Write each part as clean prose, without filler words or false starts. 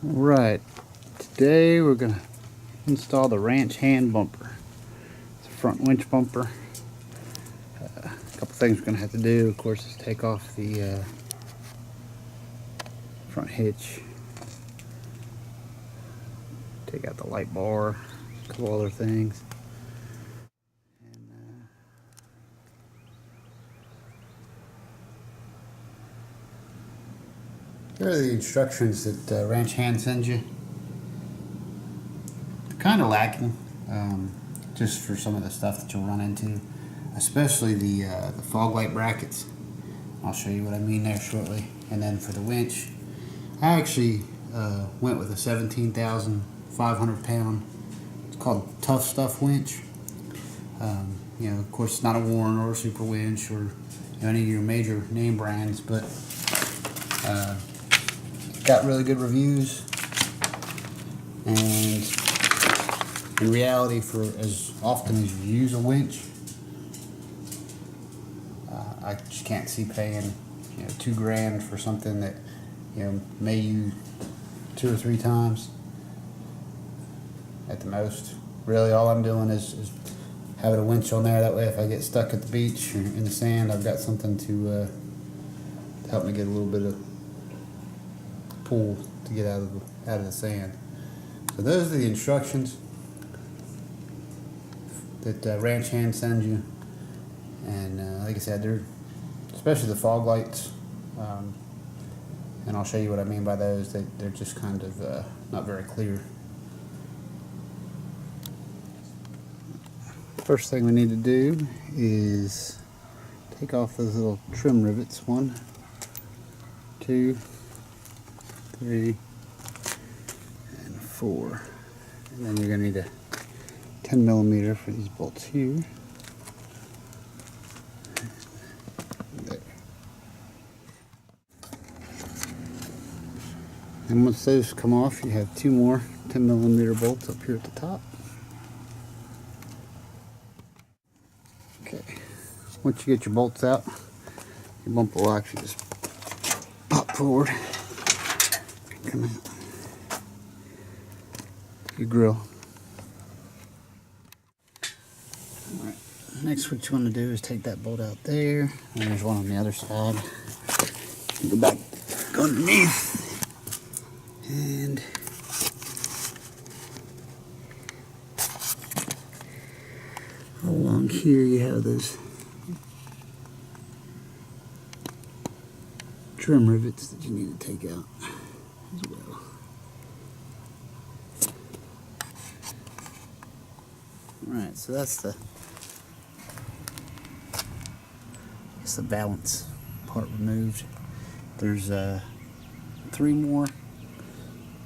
Right, today we're going to install the ranch hand bumper. It's a front winch bumper. A couple things we're going to have to do, of course, is take off the front hitch, take out the light bar, a couple other things. Here are the instructions that Ranch Hand sends you. They're kind of lacking, just for some of the stuff that you'll run into, especially the fog light brackets. I'll show you what I mean there shortly. And then for the winch, I actually went with a 17,500 pound. It's called Tough Stuff winch. You know, of course, it's not a Warren or a Super Winch or any of your major name brands, but got really good reviews, and in reality, for as often as you use a winch, I just can't see paying $2 grand for something that may use 2 or 3 times at the most. Really, all I'm doing is having a winch on there. That way, if I get stuck at the beach or in the sand, I've got something to help me get a little bit of pull to get out of the sand. So those are the instructions that Ranch Hand sends you, and like I said, they're especially the fog lights, and I'll show you what I mean by those. They're just kind of not very clear. First thing we need to do is take off those little trim rivets. 1, 2, 3, and 4. And then you're going to need a 10 millimeter for these bolts here. There. And once those come off, you have 2 more 10 millimeter bolts up here at the top. Okay. Once you get your bolts out, your bumper will actually just pop forward. Come out. Your grill. Alright, next what you want to do is take that bolt out there, and there's one on the other side. You go back underneath, and along here you have those trim rivets that you need to take out as well. Alright, so that's the balance part removed. There's 3 more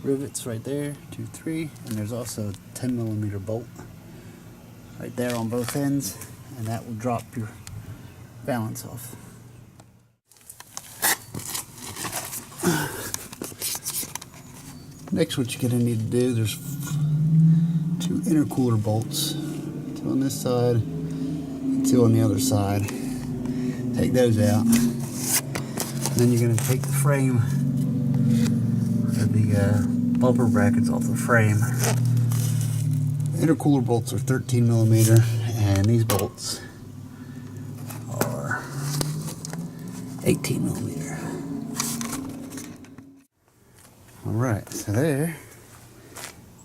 rivets right there, 2, 3, and there's also a 10 millimeter bolt right there on both ends, and that will drop your balance off. Next, what you're going to need to do, there's 2 intercooler bolts, 2 on this side and 2 on the other side. Take those out. And then you're going to take the frame of the bumper brackets off the frame. Intercooler bolts are 13 millimeter, and these bolts are 18 millimeter. Alright, so there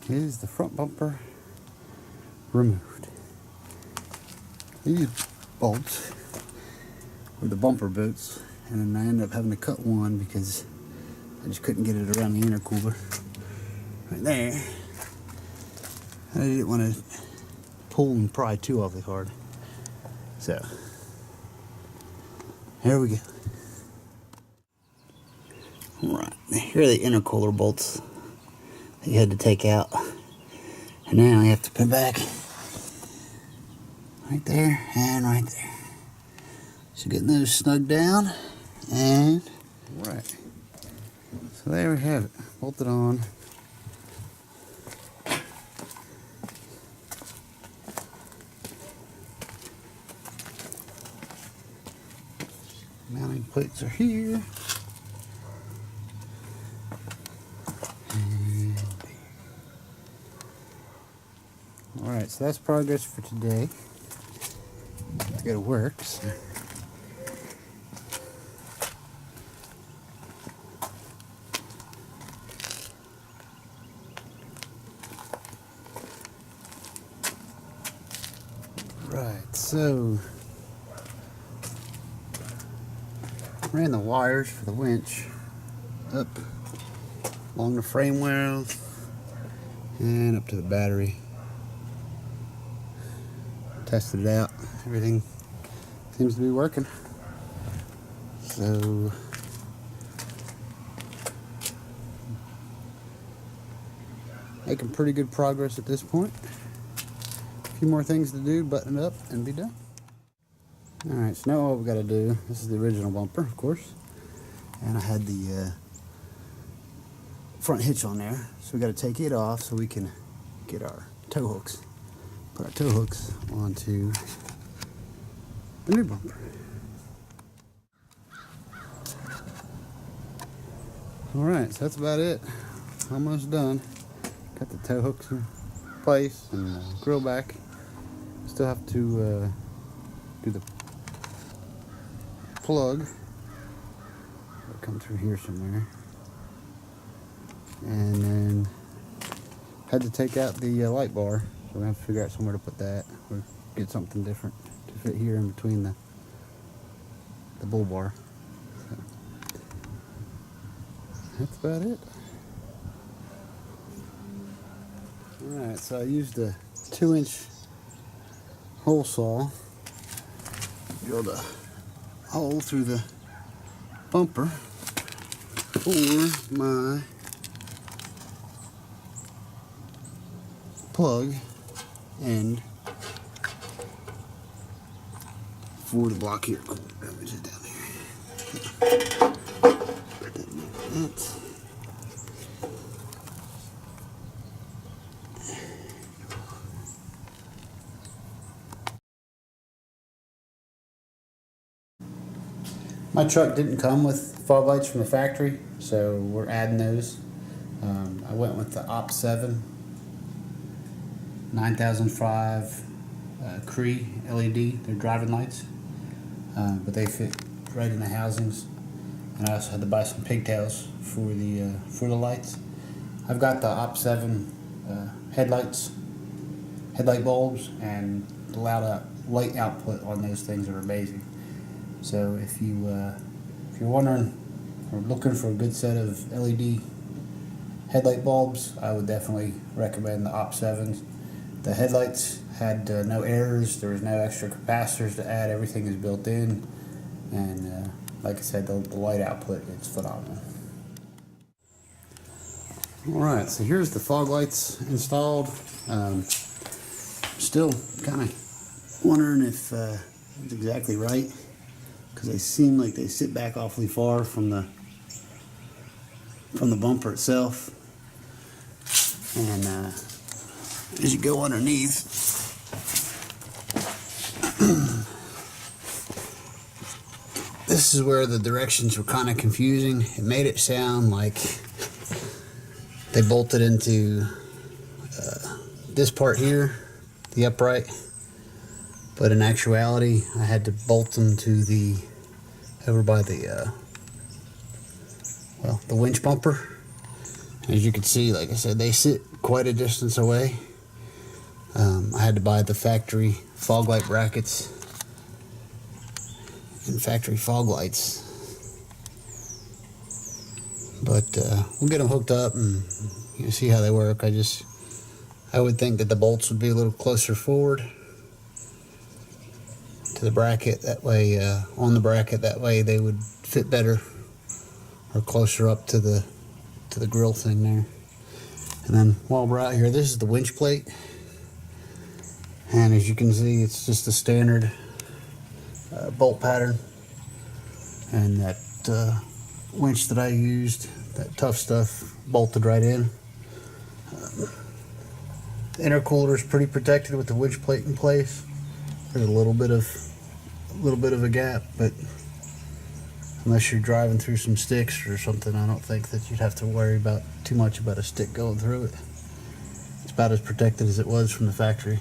is the front bumper removed. These bolts were the bumper boots, and then I ended up having to cut one because I just couldn't get it around the intercooler. Right there. I didn't want to pull and pry too awfully hard. So, here we go. Right, here are the intercooler bolts that you had to take out. And now you have to put back right there and right there. So getting those snug down, and right. So there we have it, bolted on. Mounting plates are here. And Alright, so that's progress for today. Let's go to work. So. Right, so ran the wires for the winch up along the frame rails and up to the battery. Tested it out. Everything seems to be working. So making pretty good progress at this point. A few more things to do, button it up, and be done. Alright, so now all we've got to do, this is the original bumper, of course, and I had the front hitch on there, so we got to take it off so we can get our tow hooks. Put our tow hooks onto the new bumper. Alright, so that's about it. Almost done. Got the tow hooks in place and the grill back. Still have to do the plug. It'll come through here somewhere. And then had to take out the light bar. So we have to figure out somewhere to put that, or get something different to fit here in between the bull bar. So that's about it. Alright, so I used a 2-inch hole saw, drilled a hole through the bumper for my plug and for the block here. Cool. Let me sit down here. Put that in like that. My truck didn't come with fog lights from the factory, so we're adding those. I went with the Op 7 9005 Cree LED. They're driving lights, but they fit right in the housings. And I also had to buy some pigtails for the lights. I've got the Op 7 headlight bulbs, and the light output on those things are amazing. So if you're wondering or looking for a good set of LED headlight bulbs, I would definitely recommend the Op 7s. The headlights had no errors. There was no extra capacitors to add. Everything is built in, and like I said, the light output is phenomenal. Alright, so here's the fog lights installed. Still kind of wondering if it's exactly right, because they seem like they sit back awfully far from the bumper itself. And as you go underneath, this is where the directions were kind of confusing. It made it sound like they bolted into this part here, the upright, but in actuality I had to bolt them to the over by the winch bumper. As you can see, like I said, they sit quite a distance away. I had to buy the factory fog light brackets and factory fog lights, but we'll get them hooked up and you can see how they work. I would think that the bolts would be a little closer forward to the bracket, that way on the bracket, that way they would fit better, or closer up to the grill thing there. And then while we're out here, this is the winch plate, and as you can see, it's just a standard bolt pattern. And that winch that I used, that tough stuff, bolted right in. The intercooler is pretty protected with the winch plate in place. There's a little bit of a gap, but unless you're driving through some sticks or something, I don't think that you'd have to worry too much about a stick going through it. It's about as protected as it was from the factory.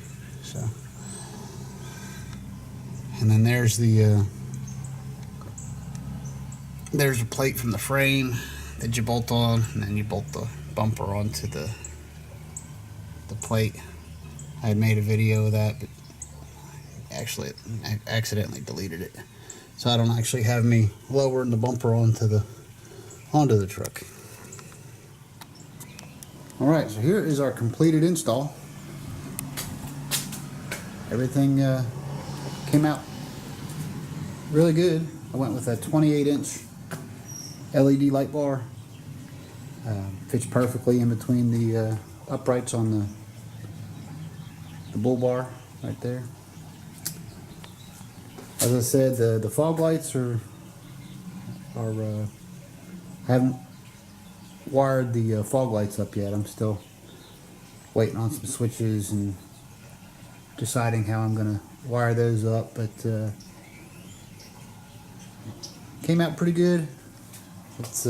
So, and then there's the there's a plate from the frame that you bolt on, and then you bolt the bumper onto the plate. I had made a video of that, but actually I accidentally deleted it, so I don't actually have me lowering the bumper onto the truck. All right, so here is our completed install. Everything came out really good. I went with a 28-inch LED light bar. Fits perfectly in between the uprights on the bull bar right there. As I said, the fog lights are haven't wired the fog lights up yet. I'm still waiting on some switches and deciding how I'm gonna wire those up, but came out pretty good. It's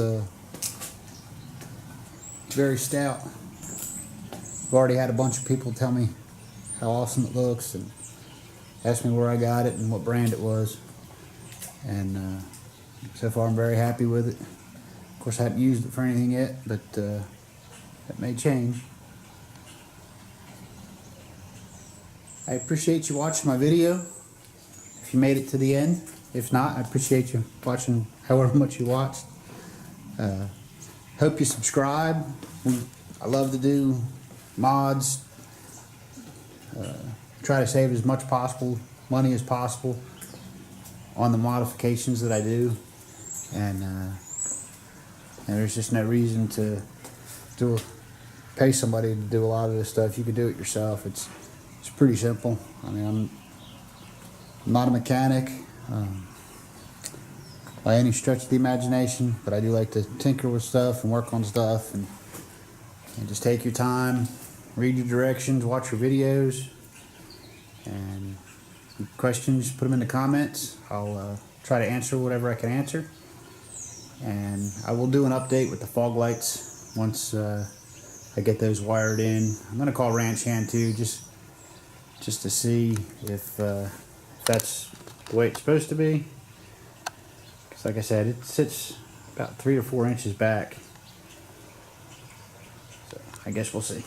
very stout. I've already had a bunch of people tell me how awesome it looks and ask me where I got it and what brand it was, and so far I'm very happy with it. Of course, I haven't used it for anything yet, but that may change. I appreciate you watching my video, if you made it to the end. If not, I appreciate you watching however much you watched. Hope you subscribe. I love to do mods. Try to save as much money as possible on the modifications that I do, and there's just no reason to pay somebody to do a lot of this stuff. You can do it yourself. It's pretty simple. I mean, I'm not a mechanic by any stretch of the imagination, but I do like to tinker with stuff and work on stuff, and just take your time, read your directions, watch your videos, and questions, put them in the comments. I'll try to answer whatever I can answer, and I will do an update with the fog lights once I get those wired in. I'm gonna call Ranch Hand too, just to see if that's the way it's supposed to be. Because like I said, it sits about 3 to 4 inches back. So I guess we'll see.